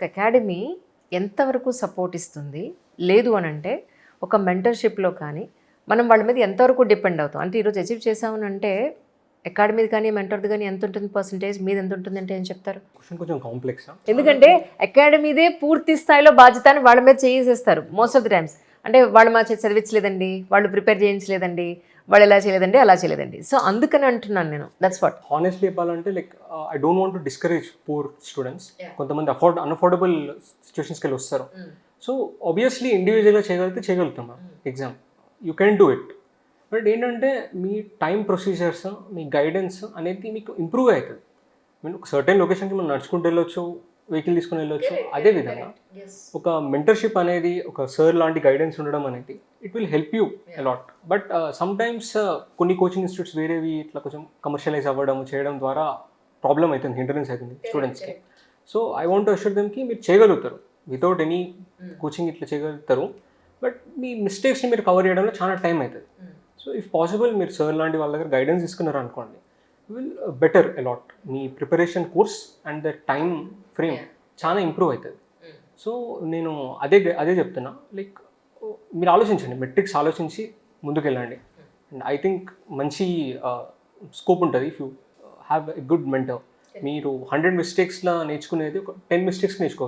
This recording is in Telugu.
అకాడమీ ఎంతవరకు సపోర్ట్ ఇస్తుంది? లేదు అని అంటే ఒక మెంటర్‌షిప్‌లో కానీ, మనం వాళ్ళ మీద ఎంతవరకు డిపెండ్ అవుతాం? అంటే ఈరోజు అచీవ్ చేసామని అంటే అకాడమీది కానీ, మెంటర్‌ది కానీ ఎంత ఉంటుంది పర్సెంటేజ్? మీది ఎంత ఉంటుందంటే ఏం చెప్తారు? క్వశ్చన్ కొంచెం కాంప్లెక్సా? ఎందుకంటే అకాడమీదే పూర్తి స్థాయిలో బాధ్యత అని వాళ్ళ మీద చేసేస్తారు మోస్ట్ ఆఫ్ ది టైమ్స్. అంటే వాళ్ళు మా చేత చదివించలేదండి, వాళ్ళు ప్రిపేర్ చేయించలేదండి, వాళ్ళు ఇలా చేయలేదండి, అలా చేయలేదండి. సో అందుకని అంటున్నాను నేను. That's what. హానెస్ట్లీ చెప్పాలంటే like I don't want to discourage poor students. Yeah. కొంతమంది అన్అఫోర్డబుల్ సిచ్యువేషన్స్కి వెళ్ళి వస్తారు. సో ఆబ్వియస్లీ ఇండివిజువల్గా చేయగలిగితే చేయగలుగుతాం exam. You can do it. But ఏంటంటే మీ టైం ప్రొసీజర్స్, మీ గైడెన్స్ అనేది మీకు ఇంప్రూవ్ అవుతుంది. మీన్ ఒక సర్టెన్ లొకేషన్కి మనం నడుచుకుంటూ వెళ్ళొచ్చు, వెహికల్ తీసుకుని వెళ్ళొచ్చు. అదే విధంగా ఒక మెంటర్షిప్ అనేది, ఒక సర్ లాంటి గైడెన్స్ ఉండడం అనేది it will help you a lot. But some times కొన్ని కోచింగ్ ఇన్స్టిట్యూట్స్ వేరేవి ఇట్లా కొంచెం కమర్షియలైజ్ అవ్వడం చేయడం ద్వారా ప్రాబ్లం అవుతుంది, హిండరెన్స్ అవుతుంది స్టూడెంట్స్కి. So I want to assure దెమ్కి మీరు చేయగలుగుతారు, వితౌట్ ఎనీ కోచింగ్ ఇట్లా చేయగలుగుతారు. బట్ మీ మిస్టేక్స్ని మీరు కవర్ చేయడంలో చాలా టైం అవుతుంది. సో ఇఫ్ పాసిబుల్ మీరు సర్ లాంటి వాళ్ళ దగ్గర గైడెన్స్ తీసుకున్నారు అనుకోండి, విల్ బెటర్ అలాట్. మీ preparation course and the time frame చాలా ఇంప్రూవ్ అవుతుంది. సో నేను అదే చెప్తున్నా, లైక్ మీరు ఆలోచించండి, మెట్రిక్స్ ఆలోచించి ముందుకెళ్ళండి. అండ్ ఐ థింక్ మంచి స్కోప్ ఉంటుంది if you have a good mentor. మీరు 100 మిస్టేక్స్లో నేర్చుకునేది ఒక 10 మిస్టేక్స్ నేర్చుకోవచ్చు.